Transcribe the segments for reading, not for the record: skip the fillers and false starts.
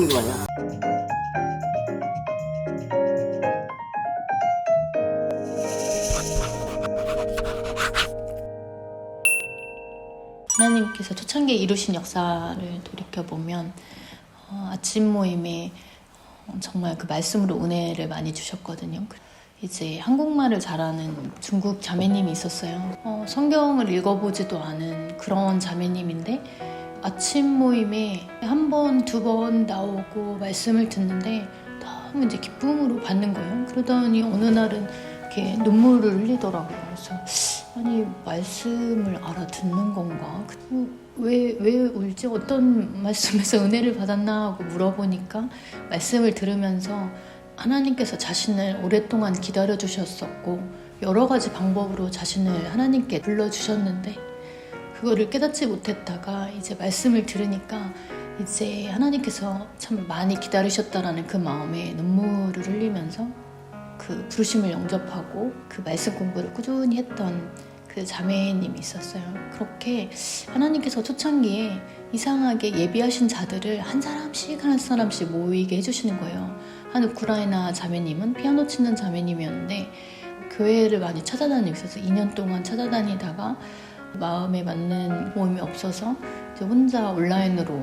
싶은 거 아니야? 하나님께서 초창기에 이루신 역사를 돌이켜보면 아침 모임에 정말 그 말씀으로 은혜를 많이 주셨거든요. 이제 한국말을 잘하는 중국 자매님이 있었어요. 성경을 읽어보지도 않은 그런 자매님인데 아침 모임에 한 번, 두 번 나오고 말씀을 듣는데 너무 이제 기쁨으로 받는 거예요. 그러더니 어느 날은 이렇게 눈물을 흘리더라고요. 그래서 아니 말씀을 알아듣는 건가? 왜 울지? 어떤 말씀에서 은혜를 받았나 하고 물어보니까 말씀을 들으면서 하나님께서 자신을 오랫동안 기다려주셨었고 여러 가지 방법으로 자신을 하나님께 불러주셨는데 그거를 깨닫지 못했다가 이제 말씀을 들으니까 이제 하나님께서 참 많이 기다리셨다라는 그 마음에 눈물을 흘리면서 그 부르심을 영접하고 그 말씀 공부를 꾸준히 했던 그 자매님이 있었어요. 그렇게 하나님께서 초창기에 이상하게 예비하신 자들을 한 사람씩 모이게 해주시는 거예요. 한 우크라이나 자매님은 피아노 치는 자매님이었는데 교회를 많이 찾아다니고 있어서 2년 동안 찾아다니다가 마음에 맞는 모임이 없어서 이제 혼자 온라인으로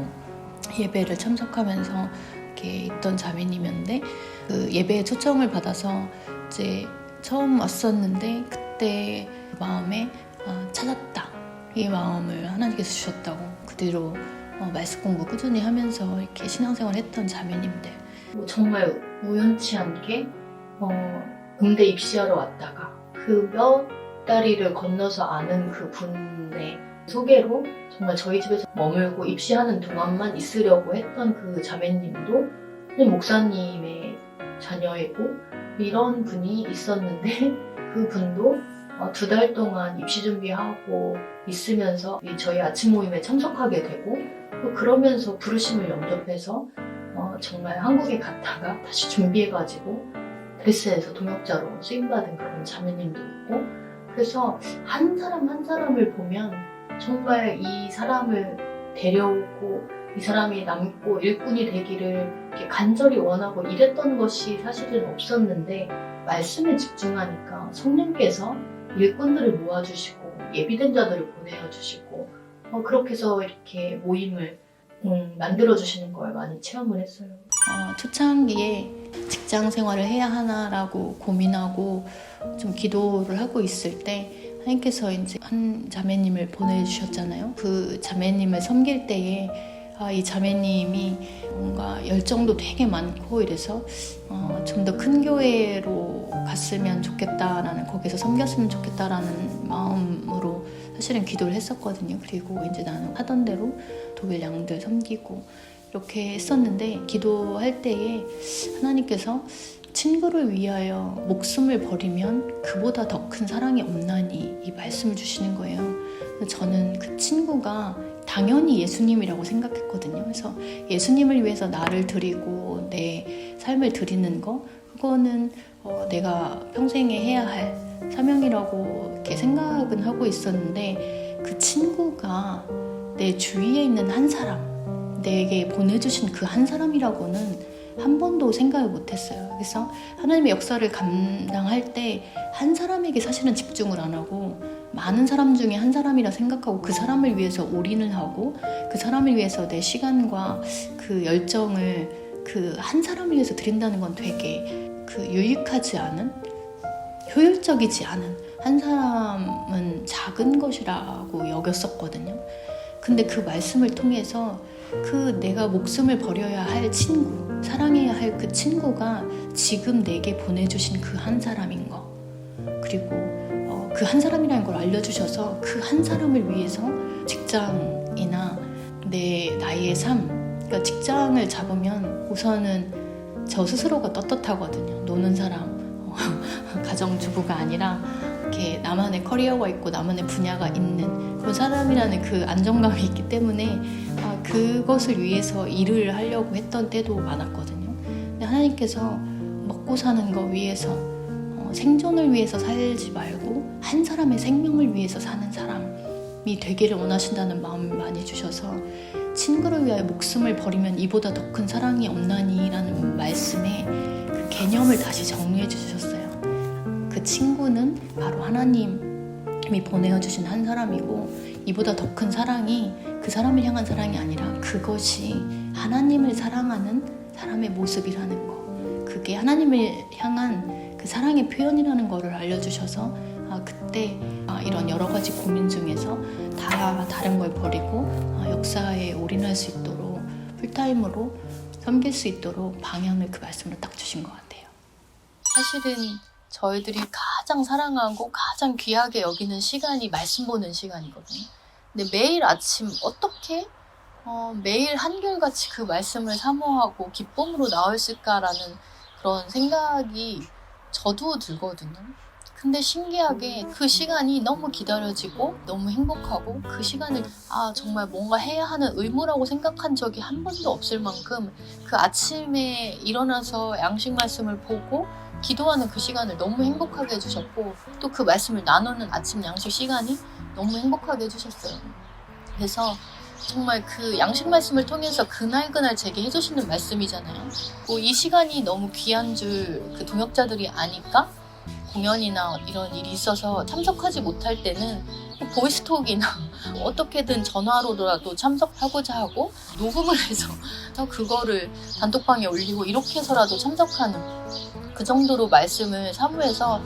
예배를 참석하면서 이렇게 있던 자매님이었는데 그 예배에 초청을 받아서 이제 처음 왔었는데 그때 마음에 찾았다 이 마음을 하나님께서 주셨다고 그 뒤로 말씀 공부 꾸준히 하면서 이렇게 신앙생활 했던 자매님들 정말 우연치 않게 군대 입시하러 왔다가 그 몇 다리를 건너서 아는 그 분의 소개로 정말 저희 집에서 머물고 입시하는 동안만 있으려고 했던 그 자매님도 목사님의 자녀이고 이런 분이 있었는데 그 분도 2달 동안 입시 준비하고 있으면서 저희 아침 모임에 참석하게 되고 그러면서 부르심을 영접해서 정말 한국에 갔다가 다시 준비해가지고 그리스에서 동역자로 쓰임받은 그런 자매님도 있고 그래서 한 사람 한 사람을 보면 정말 이 사람을 데려오고 이 사람이 남고 일꾼이 되기를 이렇게 간절히 원하고 이랬던 것이 사실은 없었는데 말씀에 집중하니까 성령께서 일꾼들을 모아주시고 예비된 자들을 보내주시고 그렇게 해서 이렇게 모임을 만들어주시는 걸 많이 체험을 했어요. 초창기에 직장 생활을 해야 하나라고 고민하고 좀 기도를 하고 있을 때 하나님께서 이제 한 자매님을 보내주셨잖아요. 그 자매님을 섬길 때에 이 자매님이 뭔가 열정도 되게 많고 이래서 좀 더 큰 교회로 갔으면 좋겠다라는 거기서 섬겼으면 좋겠다라는 마음으로 사실은 기도를 했었거든요. 그리고 이제 나는 하던 대로 독일 양들 섬기고 이렇게 했었는데 기도할 때에 하나님께서 친구를 위하여 목숨을 버리면 그보다 더 큰 사랑이 없나니 이 말씀을 주시는 거예요. 저는 그 친구가 당연히 예수님이라고 생각했거든요. 그래서 예수님을 위해서 나를 드리고 내 삶을 드리는 거 그거는 내가 평생에 해야 할 사명이라고 이렇게 생각은 하고 있었는데 그 친구가 내 주위에 있는 한 사람 내게 보내주신 그 한 사람이라고는 한 번도 생각을 못했어요. 그래서 하나님의 역사를 감당할 때 한 사람에게 사실은 집중을 안 하고 많은 사람 중에 한 사람이라 생각하고 그 사람을 위해서 올인을 하고 그 사람을 위해서 내 시간과 그 열정을 그 한 사람을 위해서 드린다는 건 되게 그 유익하지 않은 효율적이지 않은 한 사람은 작은 것이라고 여겼었거든요. 근데 그 말씀을 통해서 그 내가 목숨을 버려야 할 친구 사랑해야 할 그 친구가 지금 내게 보내주신 그 한 사람인 거 그리고 그 한 사람이라는 걸 알려주셔서 그 한 사람을 위해서 직장이나 나의 삶 그러니까 직장을 잡으면 우선은 저 스스로가 떳떳하거든요. 노는 사람 가정주부가 아니라 이렇게 나만의 커리어가 있고 나만의 분야가 있는 그런 사람이라는 그 안정감이 있기 때문에 그것을 위해서 일을 하려고 했던 때도 많았거든요. 근데 하나님께서 먹고 사는 거 위해서 생존을 위해서 살지 말고 한 사람의 생명을 위해서 사는 사람이 되기를 원하신다는 마음을 많이 주셔서 친구를 위하여 목숨을 버리면 이보다 더 큰 사랑이 없나니라는 말씀에 그 개념을 다시 정리해 주셨어요. 그 친구는 바로 하나님이 보내어주신 한 사람이고 이보다 더 큰 사랑이 그 사람을 향한 사랑이 아니라 그것이 하나님을 사랑하는 사람의 모습이라는 거, 그게 하나님을 향한 그 사랑의 표현이라는 거를 알려주셔서 그때 이런 여러 가지 고민 중에서 다 다른 걸 버리고 역사에 올인할 수 있도록 풀타임으로 섬길 수 있도록 방향을 그 말씀으로 딱 주신 것 같아요. 사실은 저희들이 가장 사랑하고 가장 귀하게 여기는 시간이 말씀 보는 시간이거든요. 근데 매일 아침 어떻게 매일 한결같이 그 말씀을 사모하고 기쁨으로 나올까 그런 생각이 저도 들거든요. 근데 신기하게 그 시간이 너무 기다려지고 너무 행복하고 그 시간을 정말 뭔가 해야 하는 의무라고 생각한 적이 한 번도 없을 만큼 그 아침에 일어나서 양식 말씀을 보고 기도하는 그 시간을 너무 행복하게 해주셨고 또 그 말씀을 나누는 아침 양식 시간이 너무 행복하게 해주셨어요. 그래서 정말 그 양식 말씀을 통해서 그날그날 제게 해주시는 말씀이잖아요. 이 시간이 너무 귀한 줄 그 동역자들이 아니까 공연이나 이런 일이 있어서 참석하지 못할 때는 보이스톡이나 어떻게든 전화로라도 참석하고자 하고 녹음을 해서 그거를 단톡방에 올리고 이렇게 해서라도 참석하는 그 정도로 말씀을 사모해서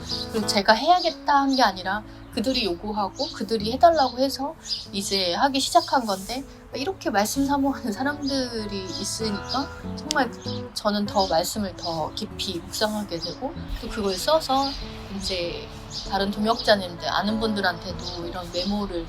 제가 해야겠다 한 게 아니라 그들이 요구하고 그들이 해달라고 해서 이제 하기 시작한 건데 이렇게 말씀 사모하는 사람들이 있으니까 정말 저는 더 말씀을 더 깊이 묵상하게 되고 또 그걸 써서 이제 다른 동역자님들 아는 분들한테도 이런 메모를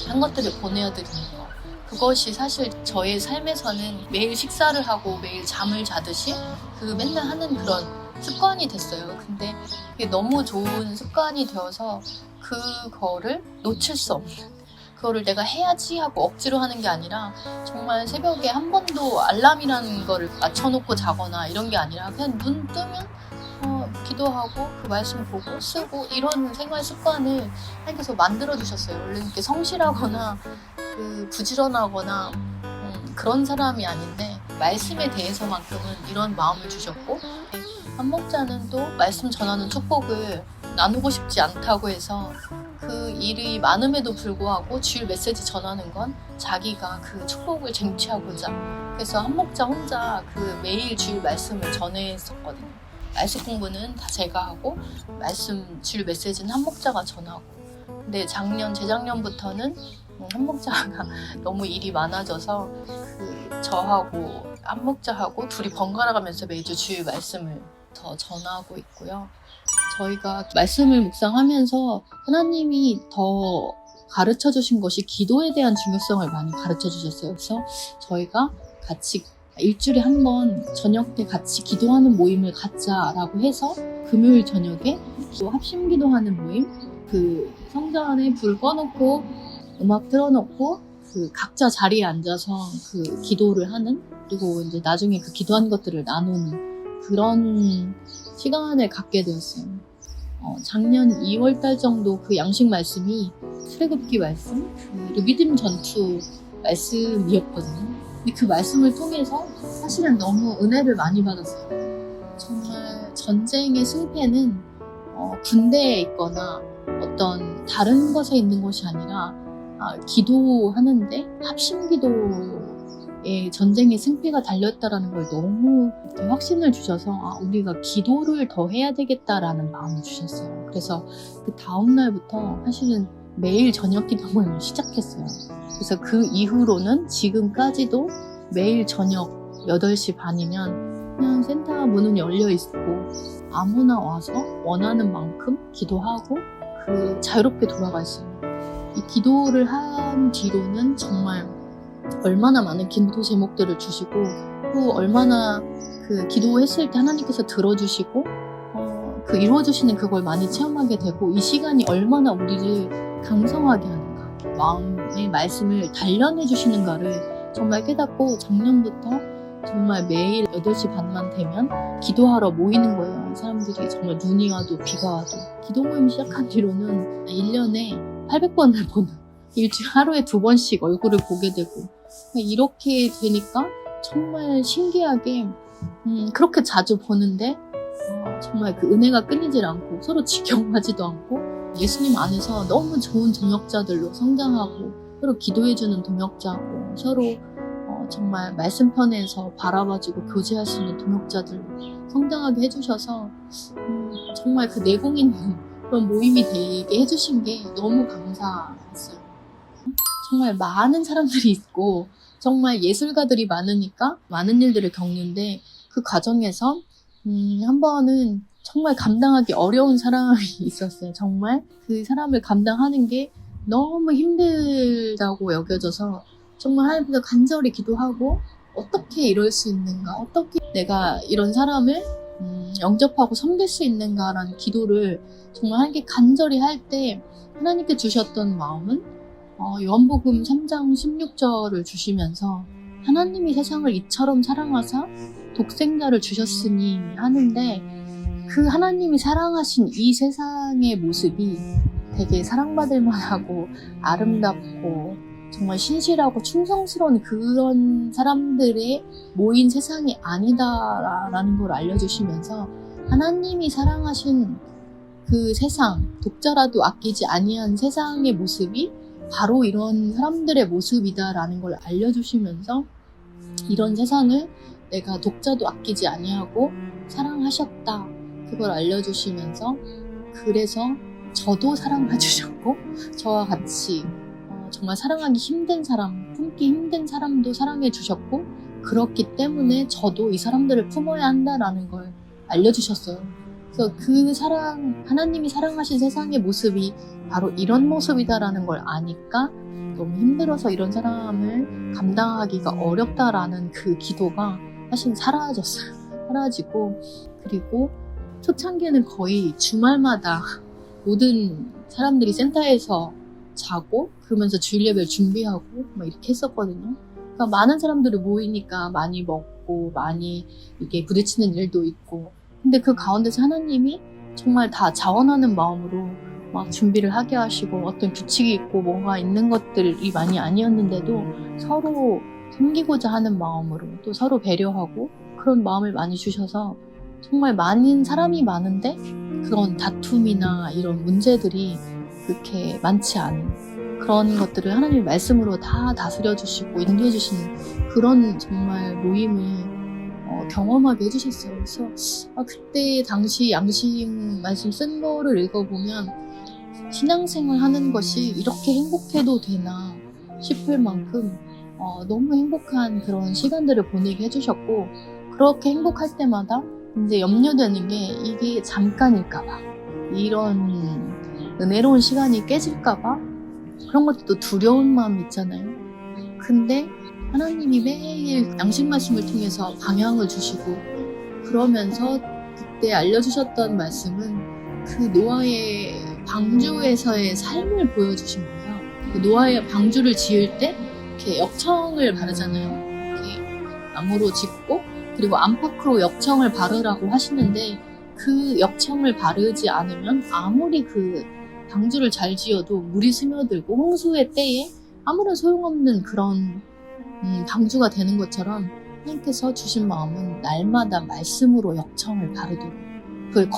한 것들을 보내드리는 거, 그것이 사실 저의 삶에서는 매일 식사를 하고 매일 잠을 자듯이 그 맨날 하는 그런 습관이 됐어요. 근데 그게 너무 좋은 습관이 되어서 그거를 놓칠 수 없는, 그거를 내가 해야지 하고 억지로 하는 게 아니라 정말 새벽에 한 번도 알람이라는 거를 맞춰놓고 자거나 이런 게 아니라 그냥 눈 뜨면 기도하고 그 말씀 보고 쓰고 이런 생활 습관을 하나님께서 만들어주셨어요. 원래 이렇게 성실하거나 부지런하거나 그런 사람이 아닌데 말씀에 대해서만큼은 이런 마음을 주셨고, 한 목자는 또 말씀 전하는 축복을 나누고 싶지 않다고 해서 그 일이 많음에도 불구하고 주일 메시지 전하는 건 자기가 그 축복을 쟁취하고자, 그래서 한 목자 혼자 그 매일 주일 말씀을 전했었거든요. 말씀 공부는 다 제가 하고 말씀 주일 메시지는 한 목자가 전하고, 근데 재작년부터는 한 목자가 너무 일이 많아져서 저하고 한 목자하고 둘이 번갈아 가면서 매주 주일 말씀을 더 전하고 있고요. 저희가 말씀을 묵상하면서 하나님이 더 가르쳐 주신 것이 기도에 대한 중요성을 많이 가르쳐 주셨어요. 그래서 저희가 같이 일주일에 한 번 저녁 때 같이 기도하는 모임을 갖자라고 해서 금요일 저녁에 또 합심 기도하는 모임, 그 성전 안에 불 꺼놓고 음악 틀어놓고 각자 자리에 앉아서 그 기도를 하는, 그리고 이제 나중에 그 기도한 것들을 나누는 그런 시간을 갖게 되었어요. 작년 2월달 정도 그 양식 말씀이 출애굽기 말씀, 믿음 전투 말씀이었거든요. 근데 그 말씀을 통해서 사실은 너무 은혜를 많이 받았어요. 정말 전쟁의 승패는 군대에 있거나 어떤 다른 것에 있는 것이 아니라 기도하는데 합심 기도에 전쟁의 승패가 달렸다라는 걸 너무 확신을 주셔서 우리가 기도를 더 해야 되겠다라는 마음을 주셨어요. 그래서 그 다음 날부터 사실은 매일 저녁 기도 모임을 시작했어요. 그래서 그 이후로는 지금까지도 매일 저녁 8시 반이면 그냥 센터 문은 열려 있고 아무나 와서 원하는 만큼 기도하고 자유롭게 돌아가 있어요. 이 기도를 한 뒤로는 정말 얼마나 많은 기도 제목들을 주시고 또 얼마나 그 기도했을 때 하나님께서 들어주시고 이루어주시는 그걸 많이 체험하게 되고, 이 시간이 얼마나 우리를 강성하게 하는가, 마음의 말씀을 단련해 주시는가를 정말 깨닫고 작년부터 정말 매일 8시 반만 되면 기도하러 모이는 거예요. 사람들이 정말 눈이 와도 비가 와도. 기도 모임 시작한 뒤로는 1년에 800번을 보는, 일주일 하루에 2번씩 얼굴을 보게 되고 이렇게 되니까 정말 신기하게 그렇게 자주 보는데 정말 그 은혜가 끊이질 않고 서로 지켜가지도 않고 예수님 안에서 너무 좋은 동역자들로 성장하고 서로 기도해주는 동역자고 서로 정말 말씀편에서 바라봐주고 교제할 수 있는 동역자들로 성장하게 해주셔서 정말 그 내공 있는 그런 모임이 되게 해주신 게 너무 감사했어요. 정말 많은 사람들이 있고 정말 예술가들이 많으니까 많은 일들을 겪는데 그 과정에서 한 번은 정말 감당하기 어려운 사람이 있었어요. 정말 그 사람을 감당하는 게 너무 힘들다고 여겨져서 정말 하나님께서 간절히 기도하고 어떻게 이럴 수 있는가, 어떻게 내가 이런 사람을 영접하고 섬길 수 있는가라는 기도를 정말 하나님께 간절히 할 때 하나님께 주셨던 마음은 요한복음 3장 16절을 주시면서 하나님이 세상을 이처럼 사랑하사 독생자를 주셨으니 하는데 그 하나님이 사랑하신 이 세상의 모습이 되게 사랑받을 만하고 아름답고 정말 신실하고 충성스러운 그런 사람들의 모인 세상이 아니다라는 걸 알려주시면서 하나님이 사랑하신 그 세상, 독자라도 아끼지 아니한 세상의 모습이 바로 이런 사람들의 모습이다라는 걸 알려주시면서 이런 세상을 내가 독자도 아끼지 아니하고 사랑하셨다 그걸 알려주시면서 그래서 저도 사랑해주셨고 저와 같이 정말 사랑하기 힘든 사람, 품기 힘든 사람도 사랑해주셨고 그렇기 때문에 저도 이 사람들을 품어야 한다라는 걸 알려주셨어요. 그래서 그 사랑, 하나님이 사랑하신 세상의 모습이 바로 이런 모습이다라는 걸 아니까 너무 힘들어서 이런 사람을 감당하기가 어렵다라는 그 기도가 사실 사라졌어요. 사라지고 그리고 초창기에는 거의 주말마다 모든 사람들이 센터에서 자고 그러면서 주일 예배를 준비하고 막 이렇게 했었거든요. 그러니까 많은 사람들이 모이니까 많이 먹고 많이 이게 부딪히는 일도 있고 근데 그 가운데서 하나님이 정말 다 자원하는 마음으로 막 준비를 하게 하시고 어떤 규칙이 있고 뭐가 있는 것들이 많이 아니었는데도 서로 섬기고자 하는 마음으로 또 서로 배려하고 그런 마음을 많이 주셔서 정말 많은 사람이 많은데 그런 다툼이나 이런 문제들이 그렇게 많지 않은 그런 것들을 하나님의 말씀으로 다 다스려 주시고 인도해 주시는 그런 정말 모임을 경험하게 해주셨어요. 그래서 그때 당시 양식 말씀 쓴 거를 읽어보면 신앙생활 하는 것이 이렇게 행복해도 되나 싶을 만큼 너무 행복한 그런 시간들을 보내게 해주셨고 그렇게 행복할 때마다 이제 염려되는 게 이게 잠깐일까봐 이런 은혜로운 시간이 깨질까봐 그런 것도 두려운 마음이 있잖아요. 근데 하나님이 매일 양식 말씀을 통해서 방향을 주시고 그러면서 그때 알려주셨던 말씀은 그 노아의 방주에서의 삶을 보여주신 거예요. 그 노아의 방주를 지을 때 이렇게 역청을 바르잖아요. 이렇게 나무로 짓고 그리고 안팎으로 역청을 바르라고 하시는데 그 역청을 바르지 않으면 아무리 그 방주를 잘 지어도 물이 스며들고 홍수의 때에 아무런 소용없는 그런 방주가 되는 것처럼 하나님께서 주신 마음은 날마다 말씀으로 역청을 바르도록 그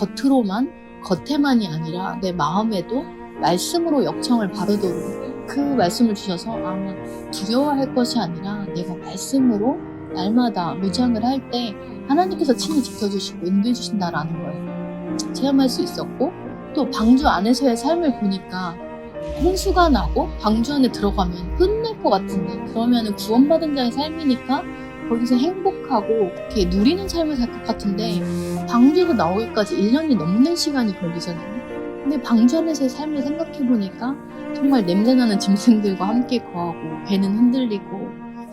겉에만이 아니라 내 마음에도 말씀으로 역청을 바르도록 그 말씀을 주셔서 아마 두려워할 것이 아니라 내가 말씀으로 날마다 무장을 할 때 하나님께서 친히 지켜주시고 인도해 주신다라는 걸 체험할 수 있었고 또 방주 안에서의 삶을 보니까 홍수가 나고 방주 안에 들어가면 끝날 것 같은데 그러면 구원받은 자의 삶이니까 거기서 행복하고 이렇게 누리는 삶을 살 것 같은데 방주에서 나오기까지 1년이 넘는 시간이 걸리잖아요. 근데 방주 안에서의 삶을 생각해보니까 정말 냄새나는 짐승들과 함께 거하고 배는 흔들리고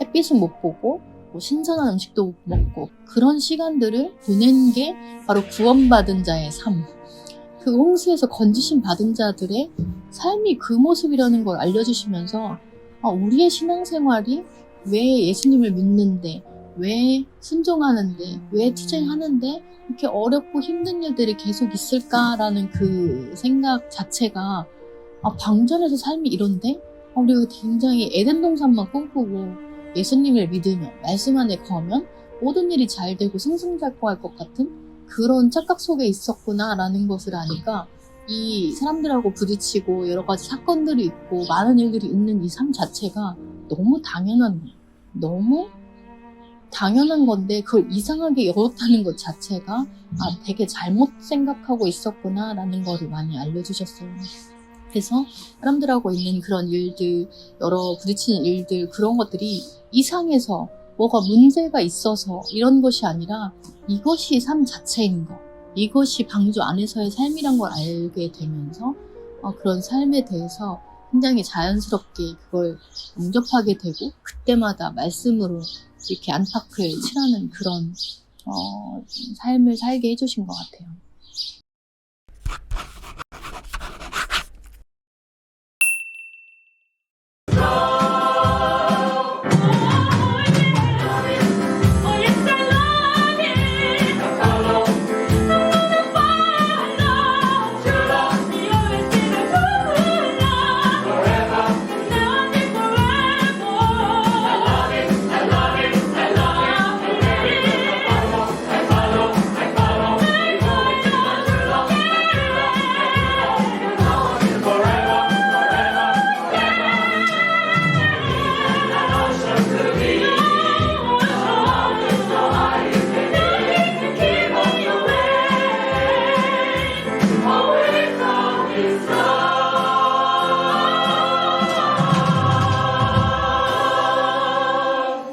햇빛은 못 보고 뭐 신선한 음식도 못 먹고 그런 시간들을 보낸 게 바로 구원받은 자의 삶. 그 홍수에서 건지심 받은 자들의 삶이 그 모습이라는 걸 알려주시면서 우리의 신앙생활이 왜 예수님을 믿는데 왜 순종하는데 왜 투쟁하는데 이렇게 어렵고 힘든 일들이 계속 있을까라는 그 생각 자체가 방전에서 삶이 이런데 우리가 굉장히 에덴 동산만 꿈꾸고 예수님을 믿으면 말씀 안에 거하면 모든 일이 잘 되고 승승장구할 것 같은 그런 착각 속에 있었구나라는 것을 아니까 이 사람들하고 부딪히고 여러 가지 사건들이 있고 많은 일들이 있는 이 삶 자체가 너무 당연한 거예요. 너무 당연한 건데 그걸 이상하게 여겼다는 것 자체가 되게 잘못 생각하고 있었구나라는 거를 많이 알려주셨어요. 그래서 사람들하고 있는 그런 일들, 여러 부딪히는 일들, 그런 것들이 이상해서 뭐가 문제가 있어서 이런 것이 아니라 이것이 삶 자체인 것, 이것이 방주 안에서의 삶이란 걸 알게 되면서 그런 삶에 대해서 굉장히 자연스럽게 그걸 용접하게 되고 그때마다 말씀으로 이렇게 안팎을 칠하는 그런 삶을 살게 해주신 것 같아요.